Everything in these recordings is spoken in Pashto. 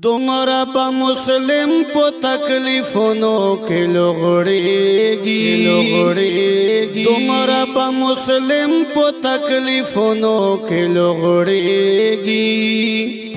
دومره به مسلم په تکلیفونو کې لغړېږي دومره به مسلم په تکلیفونو کې لغړېږي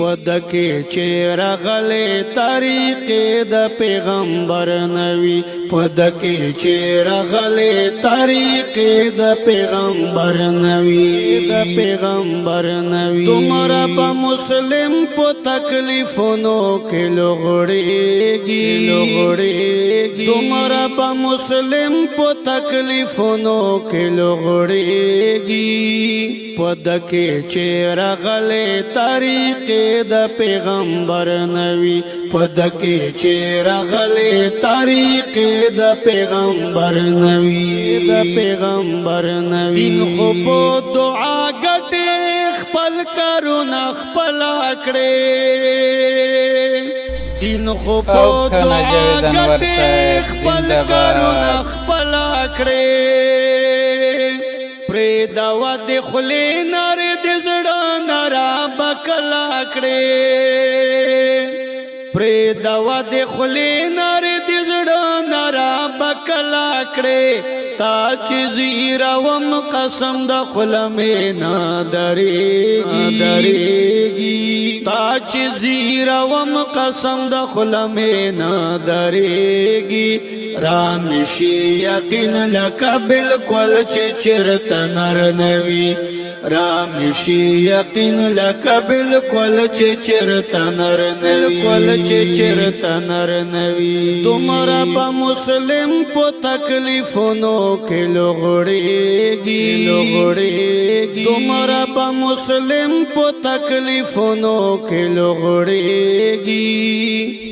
په دکې چې راغلې طریقې د پیغمبر نوي په دکې چې راغلې طریقې د پیغمبر نوي دومره به مسلم په تکلیفونو کې لغړېږي دومره به مسلم په تکلیفونو کې لغړېږي په دکې چې راغلې طریقې د پیغمبر نوي په دکې چې راغلې طریقې د پیغمبر نوي دین خو په دعا ګټې خپل کارونه خپل کړې دین خو په دعا ګټې خپل کارونه خپل کړې پرې دوا د خولې نار د زړه نارا بکلا کړې پرې دوا د خولې نار د زړه نارا بکلا کړې تا چې زیراوم قسم د خلمې نه درېږي تا چې زیراوم قسم د خلمې نه درېږي رامشي یقین لکه بالکل چې چرته نر نوي رامشي یقین لکه بالکل چې چرته نر نوي دومره به مسلم په تکلیفونو کې لغړېږي دومره به مسلم په تکلیفونو کې لغړېږي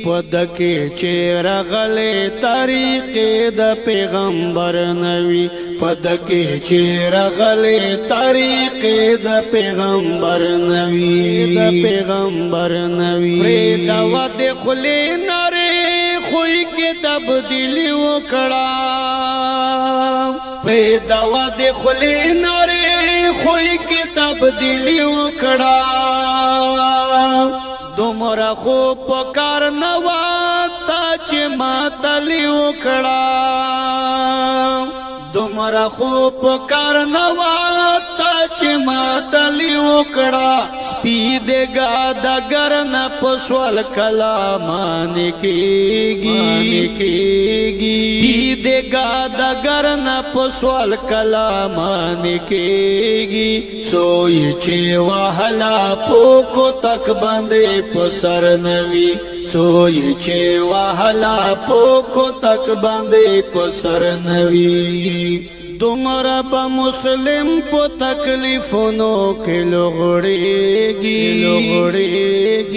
په دکې چې راغلې طریقې د پیغمبر نوي په دکې چې راغلې طریقې د پیغمبر نوي پرې دوا د خولې نارې خوی کې تبدیلی وکړه پرې دوا د خولې نارې خوی کې تبدیلی وکړه دومره خو پکار نوا تا چې ماتلی وکړه دومره خو پکار نوا تا چې ماتلی وکړه سپی دګا د ګرن په سوال کلامان کېږي سپی دګا د ګرن په سوال کلامان کېږي سوی چې وهلا پوکو تک باندې په سر نوي سوی چې وهلا پوکو تک باندې په سر نوي دومره به مسلم په تکلیفونو کې لغړېږي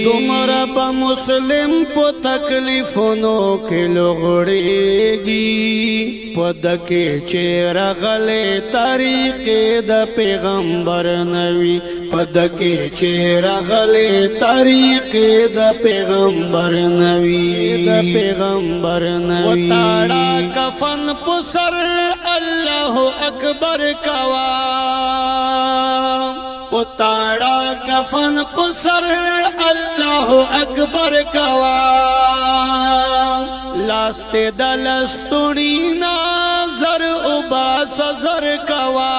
دومره به مسلم په تکلیفونو کې لغړېږي په دکې چې راغلې طریقې د پیغمبر نوي په دکې چې راغلې طریقې د پیغمبر نوي وتاړه کفن په سر الله اکبر کوا وتاړه کفن په سر الله اکبر کوا لاسته د لستوړي نظر او باس زر کوا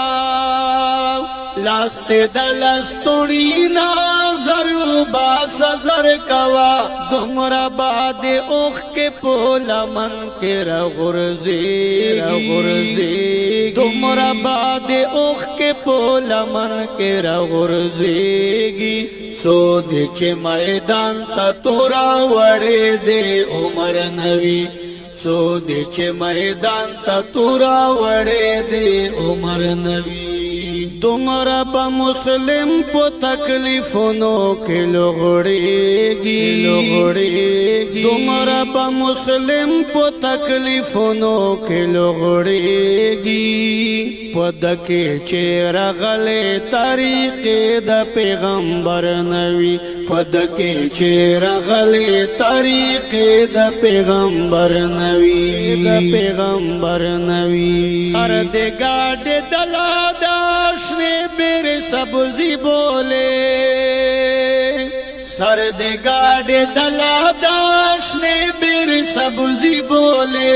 لاسته د لستوړي نظر او باس زر کوا دومره باد اوخ کې پولا من کې رغورځي دومره باد اوخ کې پولا من کې رغورځيږي سو دې چې میدان ته تورا وړې دې عمر نوي سو دې چې میدان ته تورا وړې دې عمر نوي دومره به مسلم په تکلیفونو کې لغړېږي دومره به مسلم په تکلیفونو کې لغړېږي په دکې چې راغلې طریقې د پیغمبر نوي په دکې چې راغلې طریقې د پیغمبر نوي سر دې ګاډې دلا شنه بیر سبزی بولے سر دے گاڑے دلا داشنے بیر سبزی بولے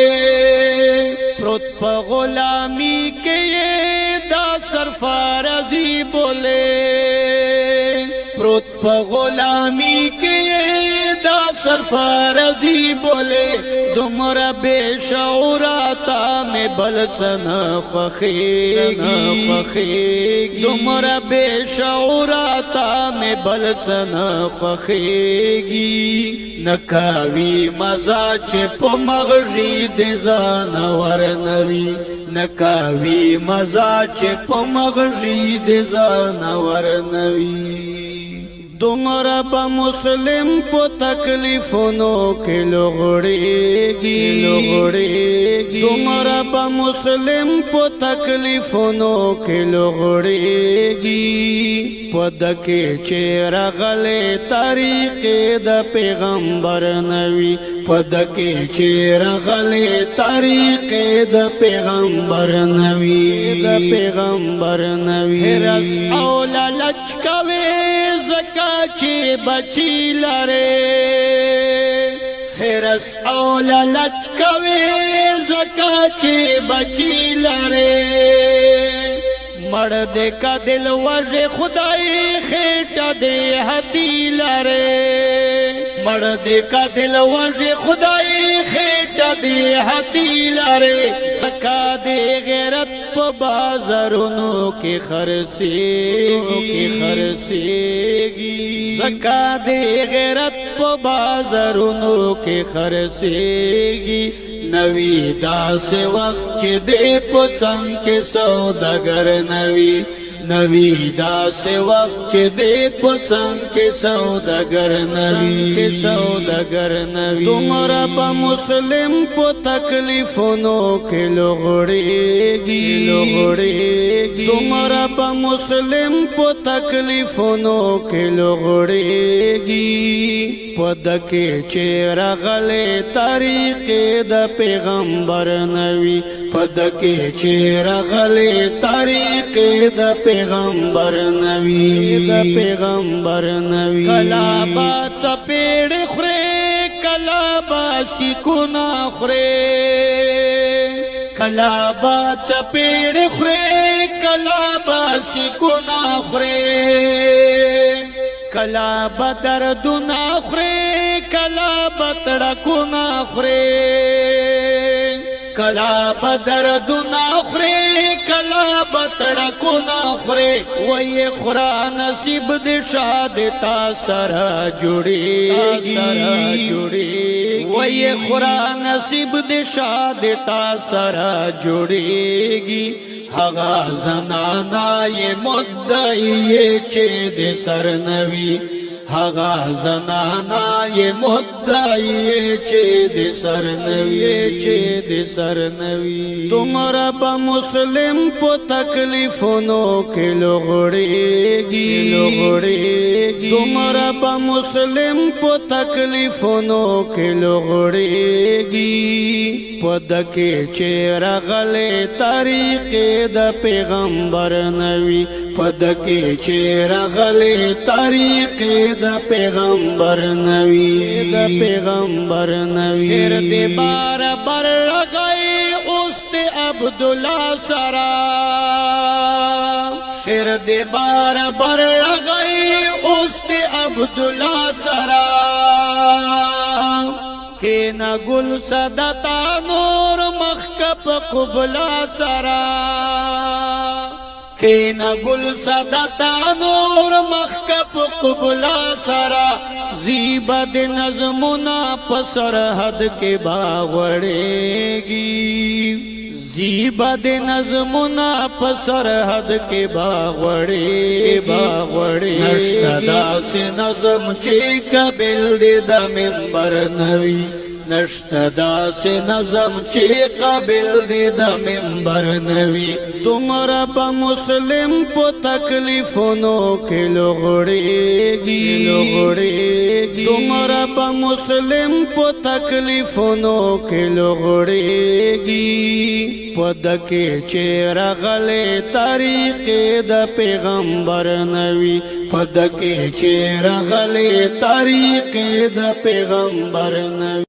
پروت پا غلامی کے یہ دا سرفارزی بولے پروت پا غلامی کے یہ دا سرفارزی بولے دمرا بے شعوراتا میں بلسنا خخیگی دمرا بے شعوراتا میں بلسنا خخیگی نکاوی مزا چپ مغزی دے زانور نوی نکاوی مزا چپ مغزی دے زانور نوی دومره با مسلم پو تکلیفونو کې لغړېږي دومره با مسلم پو تکلیفونو کې لغړېږي پدکې چې راغلې طریقې د پیغمبر نوی پدکې چې راغلې طریقې د پیغمبر نوی هرس او لالچ کوي زکا چی بچی لرے خیرس او لالچ کوي زکا چی بچی لرے مړ دے کا دل وجه خدای خیٹا دے حتی لرے مړ دے کا دل وجه خدای خیٹا دے حتی لرے زکا دے غیرت پا بازارونو کی خرسیگی زکا دے غیرت پا بازارونو کی خرسیگی نوی دا سے وقت چی دے پچنگ کے سوداگر نوی دا سے وقت چی دے پچنگ کے سوداگر نوی تمہارا با مسلم پو تکلیفونو کے لغڑیگی تمہارا با مسلم پو تکلیفونو کے لغڑیگی پدکے چیر غلے طریقے دا پیغمبر نوی پدکے چیر غلے طریقے دا پیغمبر نوی کلابا چپیڑ خورے کلابا سکونا خورے کلابا چپیڑ خورے کلابا سکونا خورے کلا بدردنا خورے کلا بتڑکنا خورے کلا بدردنا خورے کلا بتڑکنا خورے وی خورا نصیب دے شاد تا سرا جڑیگی وی خورا نصیب دے شاد تا سرا جڑیگی هغه زنانا یہ مدعی چه دے سرنوی هغه زنانا یہ مدعی چه دے سرنوی تمہارا با مسلم پو تکلیفونو کے لغڑیگی تمہارا با مسلم پو تکلیفونو کے لغڑیگی پدکے چیر غلے طریقے دا پیغمبر نوی پدکے چیر غلے طریقے دا پیغمبر نوی شیر دے بار بر رغائی اس دے عبداللہ سرا شیر دے بار بر رغائی اس دے عبداللہ سرا کینا گل صدتا نور مخکب قبلا سرا کینا گل صدتا نور مخکب قبلا سرا زیبا دے نظمنا پسرحد کے باغڑیگی زیبا دے نظمنا پسرحد کے باغڑی نشتا دا سے نظم چے قبل دے دا منبر نوی نشتا دا سے نظم چی قابل دی دا منبر نوی تمہارا با مسلم پو تکلیفونو کے لغڑیگی تمہارا با مسلم پو تکلیفونو کے لغڑیگی پدکے چیر غلے طریق دا پیغمبر نوی پدکے چیر غلے طریق دا پیغمبر نوی